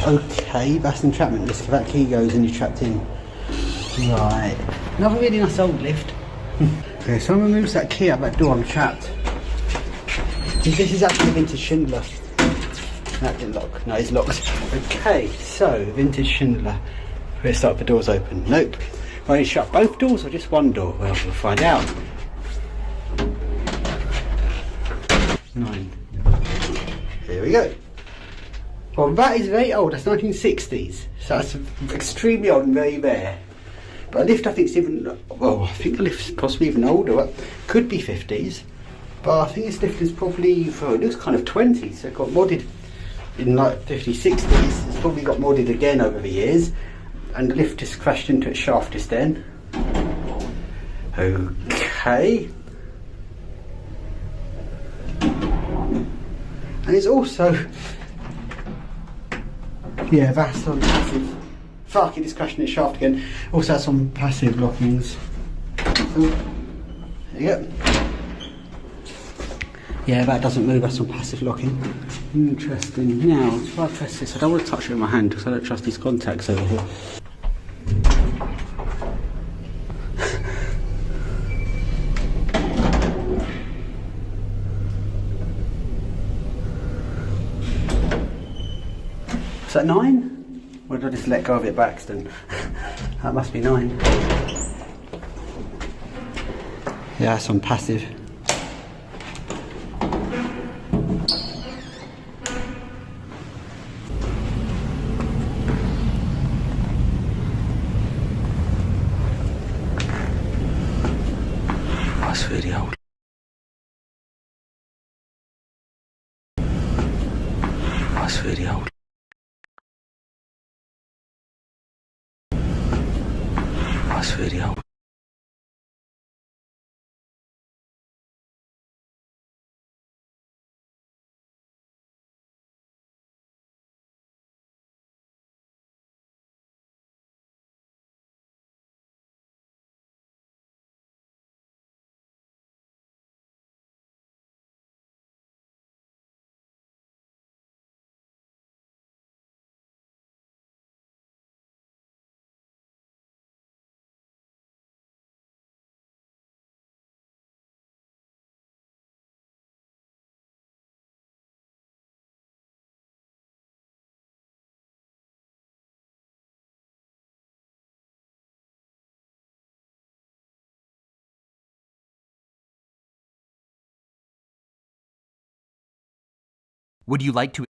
Okay, that's entrapment risk. If that key goes and you're trapped in. Right. Another really nice old lift. Okay, someone moves that key out that door, I'm trapped. This is actually a vintage Schindler. That didn't lock. No, it's locked. Okay, so vintage Schindler. Let's start if the door's open. Nope. Right, shut both doors or just one door? Well, we'll find out. 9. Here we go. Well, that is very old. That's 1960s. So that's extremely old and very rare. But a lift, I think, is even, well, I think the lift's possibly even older. Could be 50s. But I think this lift is probably, well, it looks kind of 20s. So it got modded in like 50s, 60s. It's probably got modded again over the years. And the lift just crashed into its shaft just then. Okay. And it's also, yeah, that's on passive. Fuck, it just crashed in its shaft again. Also has some passive lockings. So, there you go. Yeah, that doesn't move, that's on passive locking. Interesting. Now, if I press this, I don't want to touch it with my hand because I don't trust these contacts over here. Is that 9? Or did I just let go of it by accident? That must be 9. Yeah, that's on passive. That's really old. That's really old. That's really old. Would you like to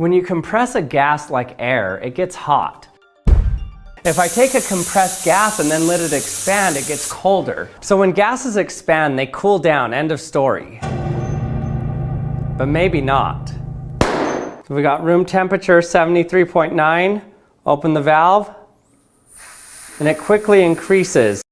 When you compress a gas like air, it gets hot. If I take a compressed gas and then let it expand, it gets colder. So when gases expand, they cool down, end of story. But maybe not. We got room temperature 73.9. Open the valve, and it quickly increases.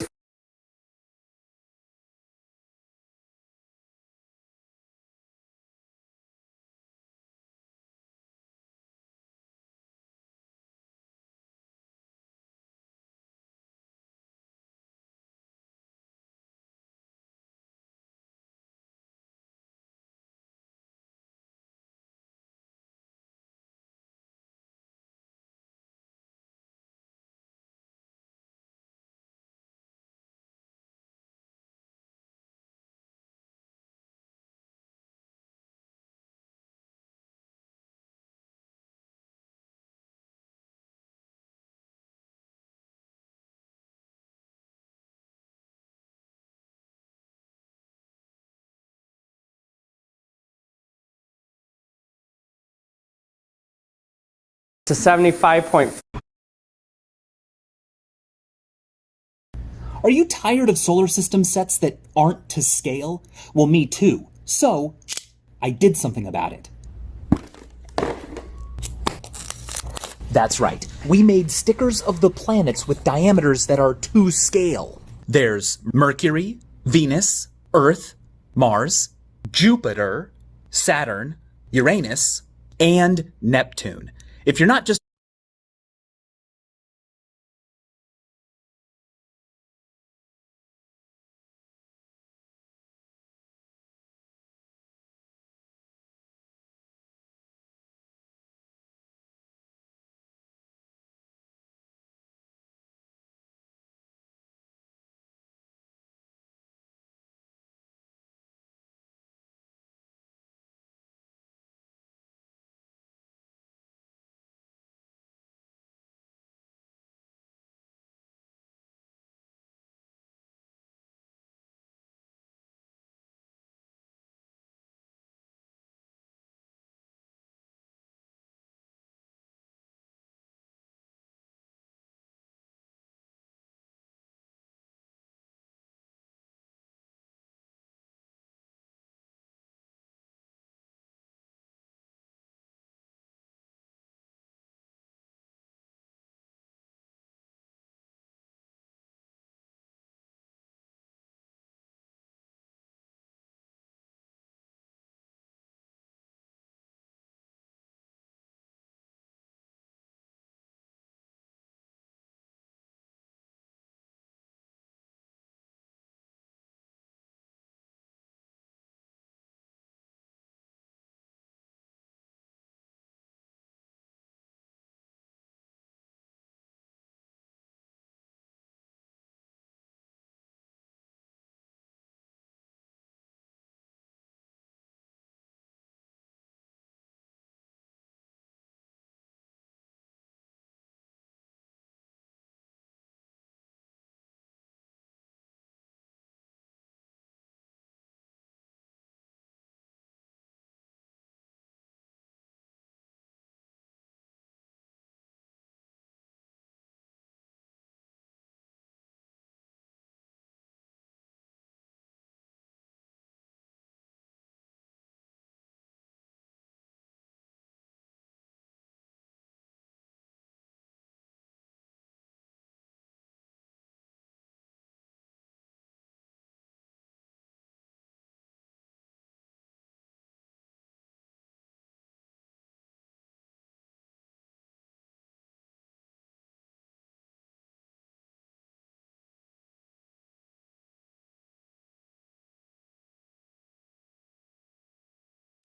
To 75.4. Are you tired of solar system sets that aren't to scale? Well, me too. So, I did something about it. That's right. We made stickers of the planets with diameters that are to scale. There's Mercury, Venus, Earth, Mars, Jupiter, Saturn, Uranus, and Neptune. If you're not just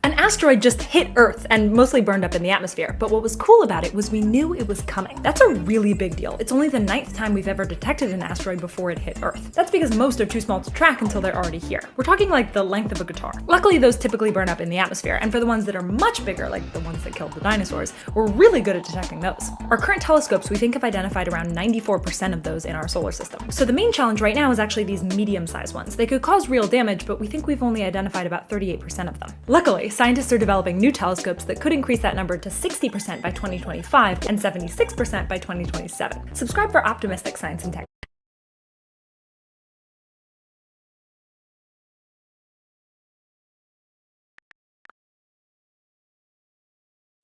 An asteroid just hit Earth and mostly burned up in the atmosphere, but what was cool about it was we knew it was coming. That's a really big deal. It's only the 9th time we've ever detected an asteroid before it hit Earth. That's because most are too small to track until they're already here. We're talking like the length of a guitar. Luckily, those typically burn up in the atmosphere, and for the ones that are much bigger, like the ones that killed the dinosaurs, we're really good at detecting those. Our current telescopes, we think, have identified around 94% of those in our solar system. So the main challenge right now is actually these medium-sized ones. They could cause real damage, but we think we've only identified about 38% of them. Luckily, scientists are developing new telescopes that could increase that number to 60% by 2025 and 76% by 2027. Subscribe for optimistic science and tech.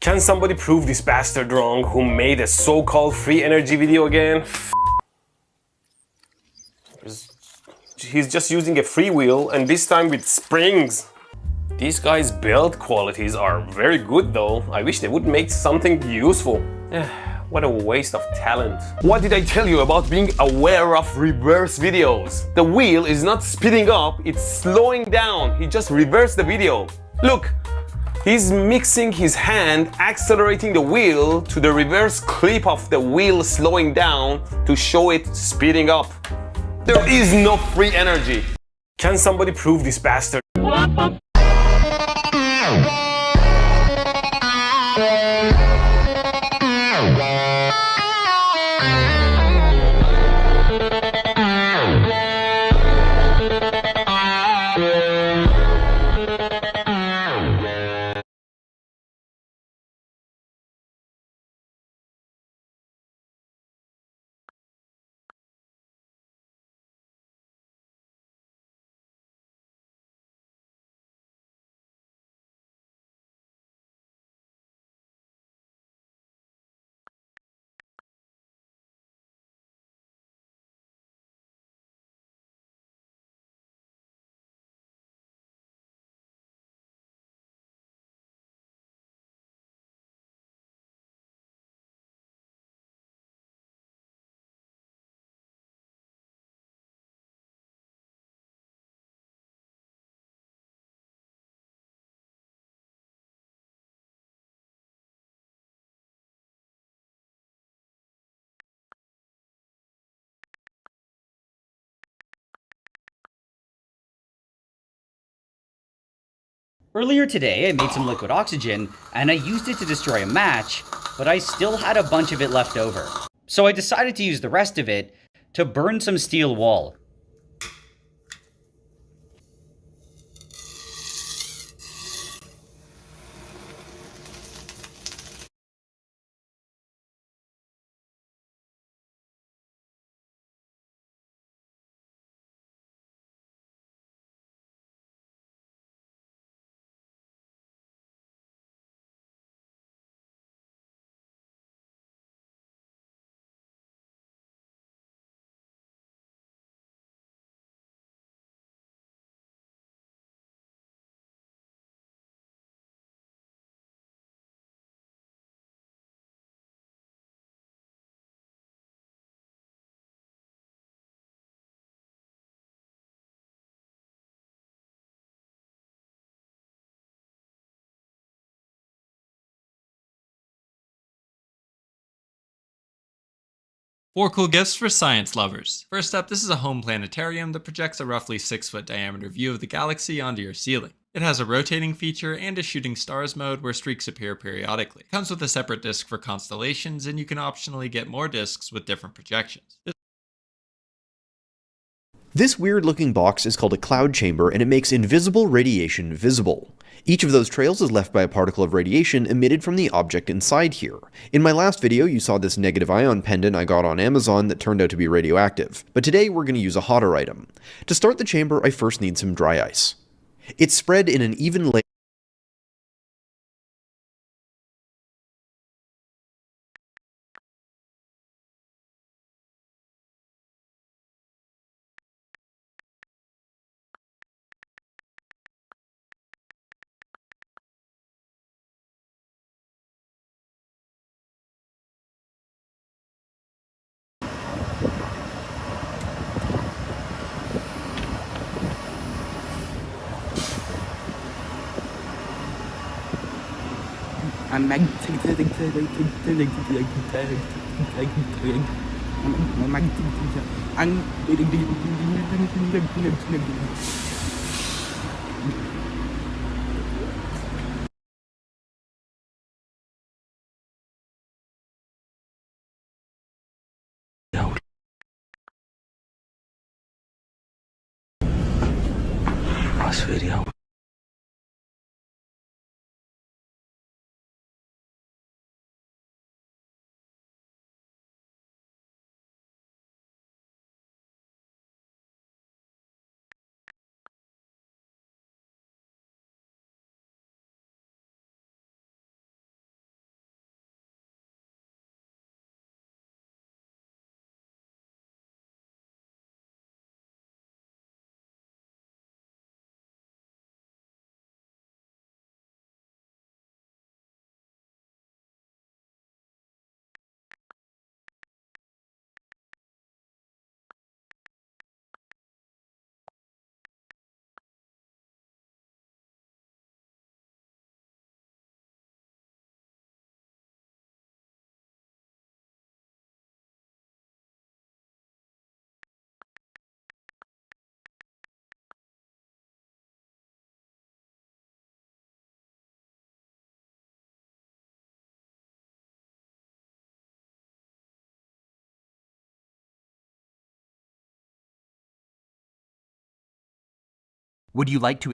Can somebody prove this bastard wrong who made a so-called free energy video again? He's just using a freewheel and this time with springs. These guys' build qualities are very good though. I wish they would make something useful. What a waste of talent. What did I tell you about being aware of reverse videos? The wheel is not speeding up, it's slowing down. He just reversed the video. Look, he's mixing his hand, accelerating the wheel to the reverse clip of the wheel slowing down to show it speeding up. There is no free energy. Can somebody prove this bastard? Earlier today, I made some liquid oxygen, and I used it to destroy a match, but I still had a bunch of it left over. So I decided to use the rest of it to burn some steel wool. Four cool gifts for science lovers. First up, this is a home planetarium that projects a roughly 6-foot diameter view of the galaxy onto your ceiling. It has a rotating feature and a shooting stars mode where streaks appear periodically. It comes with a separate disc for constellations, and you can optionally get more discs with different projections. This weird looking box is called a cloud chamber, and it makes invisible radiation visible. Each of those trails is left by a particle of radiation emitted from the object inside here. In my last video, you saw this negative ion pendant I got on Amazon that turned out to be radioactive, but today we're going to use a hotter item. To start the chamber, I first need some dry ice. It's spread in an even layer. Last video. Would you like to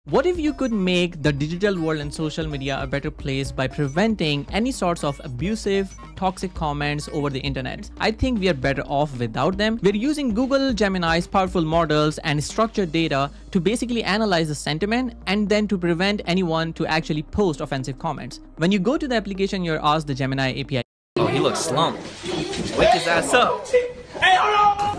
What if you could make the digital world and social media a better place by preventing any sorts of abusive, toxic comments over the internet? I think we are better off without them. We're using Google Gemini's powerful models and structured data to basically analyze the sentiment and then to prevent anyone to actually post offensive comments. When you go to the application, you're asked the Gemini API. Oh, he looks slumped. Wake his ass up. Hey, hold on!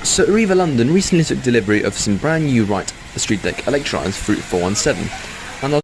So Arriva London recently took delivery of some brand new Wright Street Deck Electrons Fruit 417, and I'll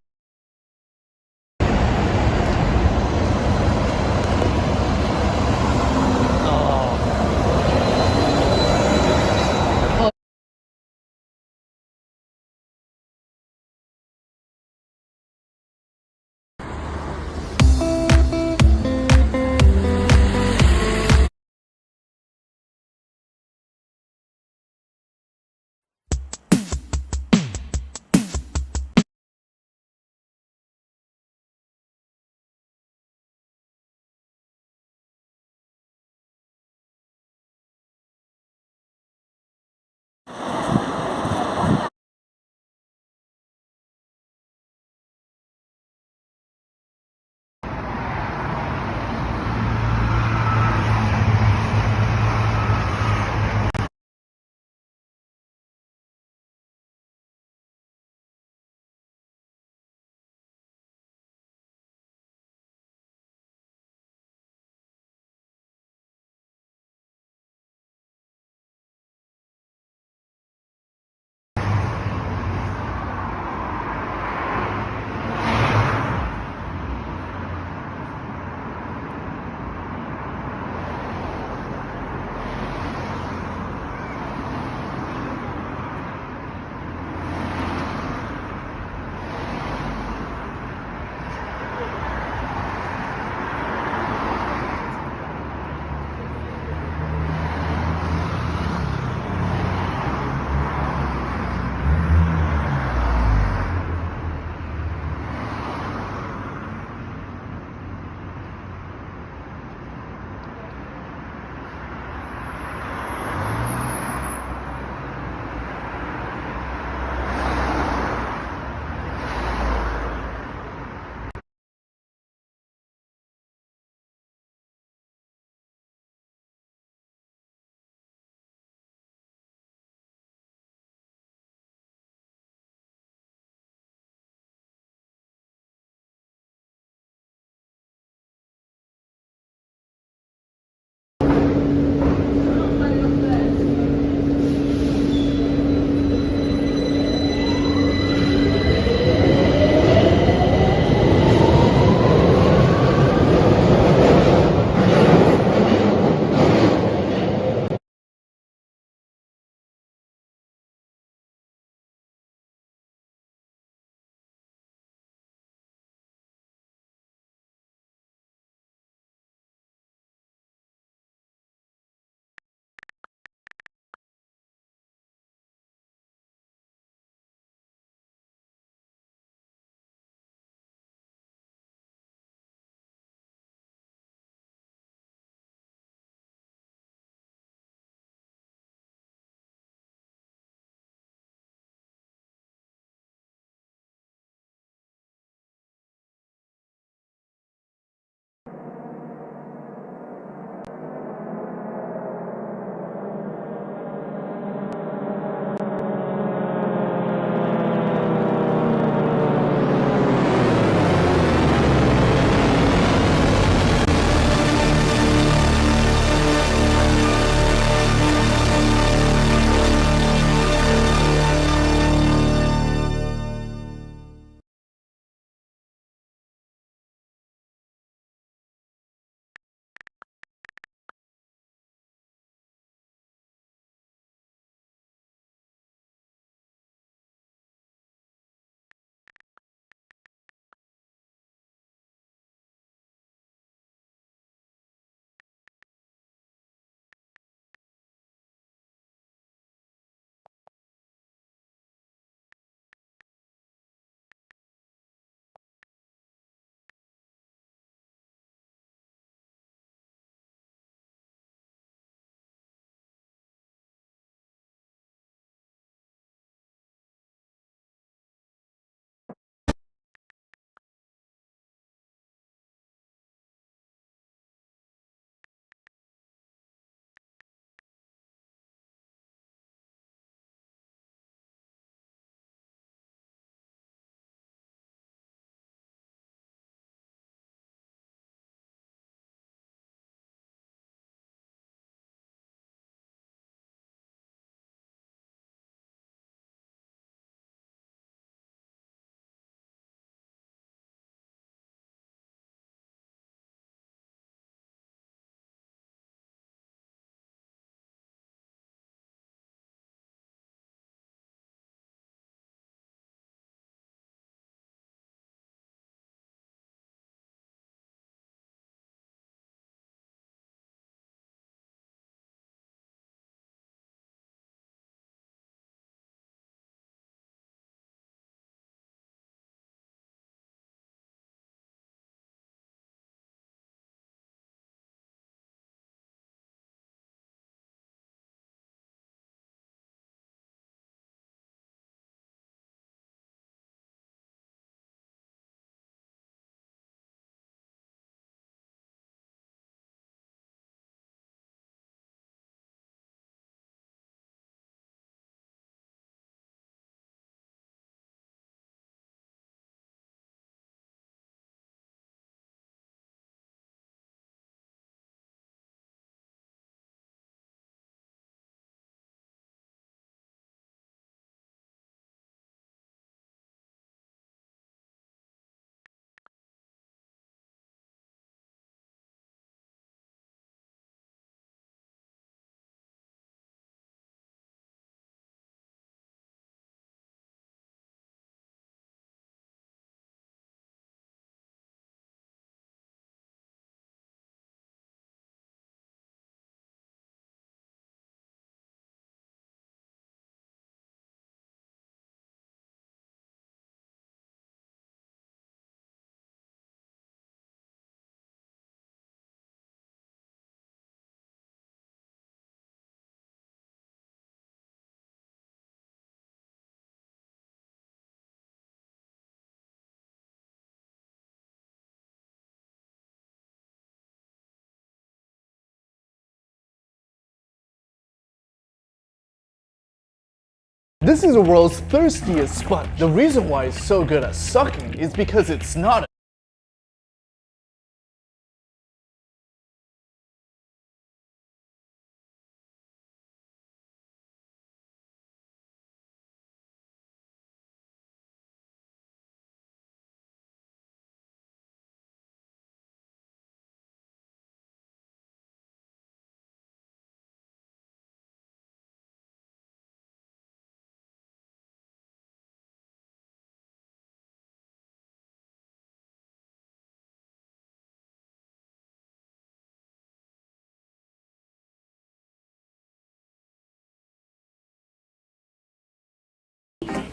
This is the world's thirstiest spot. The reason why it's so good at sucking is because it's not.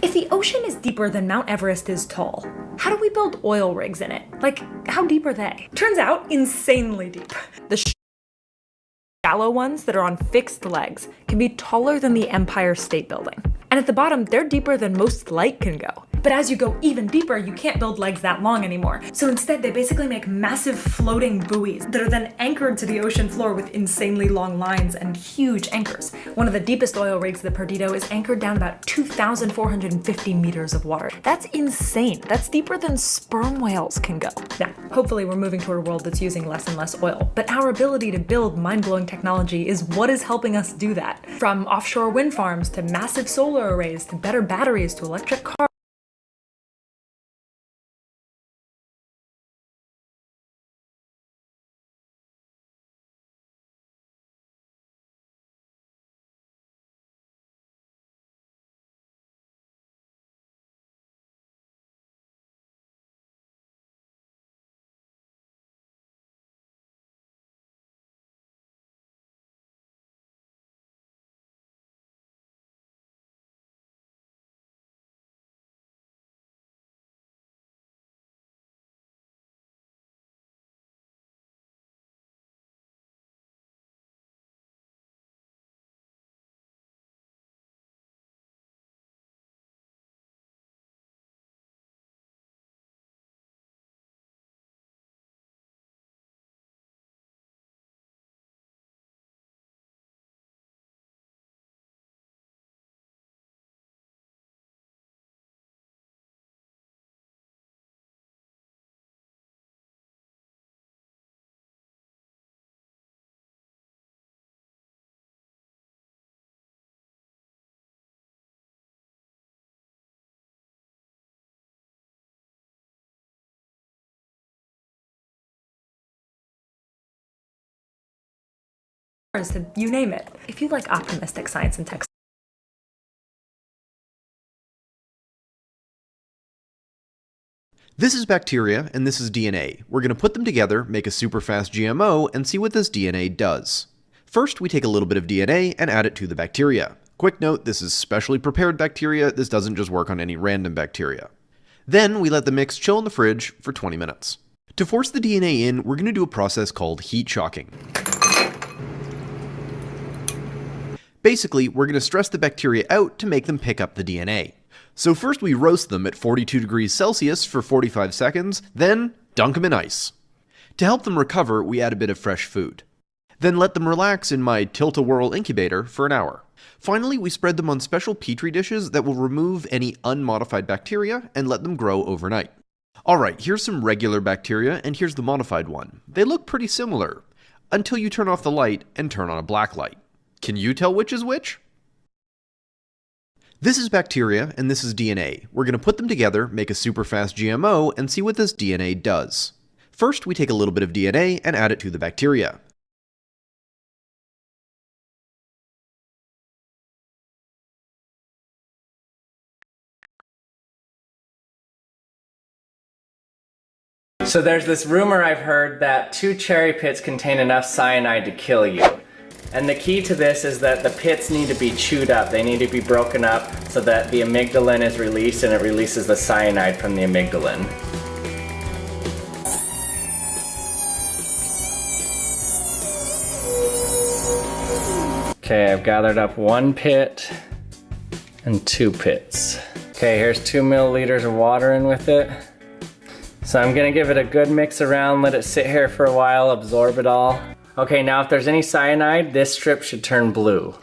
If the ocean is deeper than Mount Everest is tall, how do we build oil rigs in it? Like, how deep are they? Turns out, insanely deep. The shallow ones that are on fixed legs can be taller than the Empire State Building. And at the bottom, they're deeper than most light can go. But as you go even deeper, you can't build legs that long anymore. So instead, they basically make massive floating buoys that are then anchored to the ocean floor with insanely long lines and huge anchors. One of the deepest oil rigs, the Perdido, is anchored down about 2,450 meters of water. That's insane. That's deeper than sperm whales can go. Now, hopefully we're moving toward a world that's using less and less oil, but our ability to build mind-blowing technology is what is helping us do that. From offshore wind farms to massive solar arrays to better batteries to electric cars. To you name it. If you like optimistic science and tech. This is bacteria, and this is DNA. We're going to put them together, make a super fast GMO, and see what this DNA does. First, we take a little bit of DNA and add it to the bacteria. Quick note, this is specially prepared bacteria, this doesn't just work on any random bacteria. Then, we let the mix chill in the fridge for 20 minutes. To force the DNA in, we're going to do a process called heat shocking. Basically, we're going to stress the bacteria out to make them pick up the DNA. So first we roast them at 42 degrees Celsius for 45 seconds, then dunk them in ice. To help them recover, we add a bit of fresh food. Then let them relax in my tilt-a-whirl incubator for an hour. Finally, we spread them on special petri dishes that will remove any unmodified bacteria and let them grow overnight. Alright, here's some regular bacteria and here's the modified one. They look pretty similar, until you turn off the light and turn on a black light. Can you tell which is which? This is bacteria and this is DNA. We're going to put them together, make a super fast GMO, and see what this DNA does. First, we take a little bit of DNA and add it to the bacteria. So there's this rumor I've heard that 2 cherry pits contain enough cyanide to kill you. And the key to this is that the pits need to be chewed up. They need to be broken up so that the amygdalin is released and it releases the cyanide from the amygdalin. Okay, I've gathered up 1 pit and 2 pits. Okay, here's 2 milliliters of water in with it. So I'm gonna give it a good mix around, let it sit here for a while, absorb it all. Okay, now if there's any cyanide, this strip should turn blue.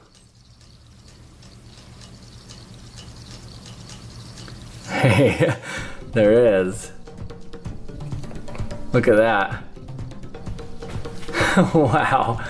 Okay, there is. Look at that. Wow.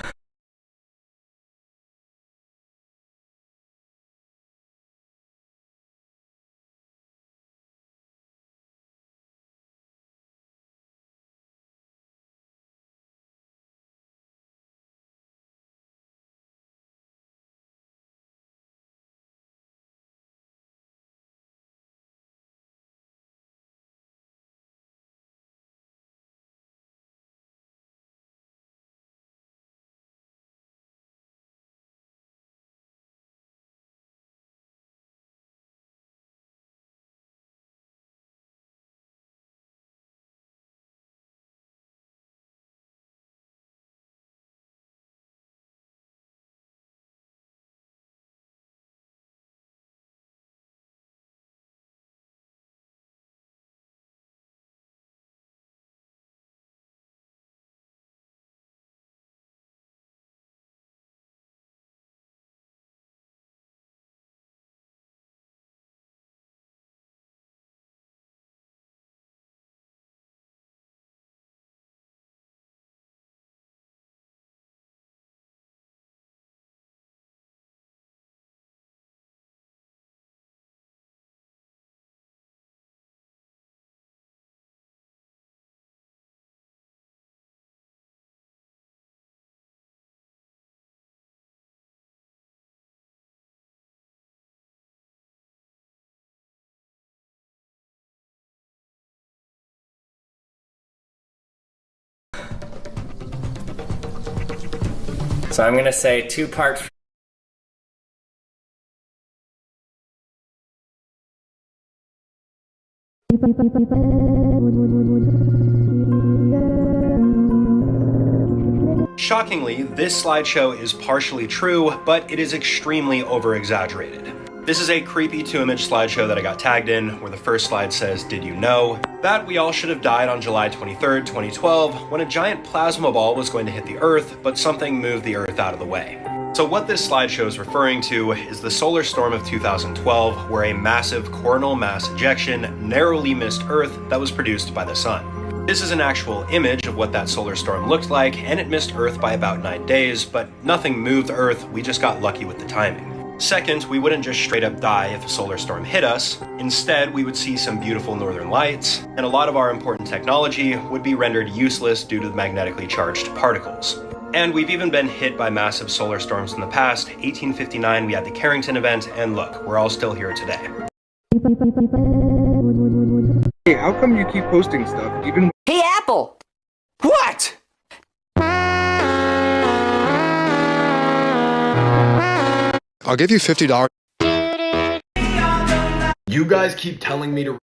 So I'm gonna say 2 parts. Shockingly, this slideshow is partially true, but it is extremely over-exaggerated. This is a creepy 2-image slideshow that I got tagged in, where the first slide says, "Did you know?" that we all should have died on July 23rd, 2012, when a giant plasma ball was going to hit the Earth, but something moved the Earth out of the way. So what this slideshow is referring to is the solar storm of 2012, where a massive coronal mass ejection narrowly missed Earth that was produced by the sun. This is an actual image of what that solar storm looked like, and it missed Earth by about 9 days, but nothing moved Earth, we just got lucky with the timing. Second, we wouldn't just straight up die if a solar storm hit us. Instead, we would see some beautiful northern lights, and a lot of our important technology would be rendered useless due to the magnetically charged particles. And we've even been hit by massive solar storms in the past. 1859, we had the Carrington event, and look, we're all still here today. Hey, how come you keep posting stuff, even— Hey, Apple! What? I'll give you $50. You guys keep telling me to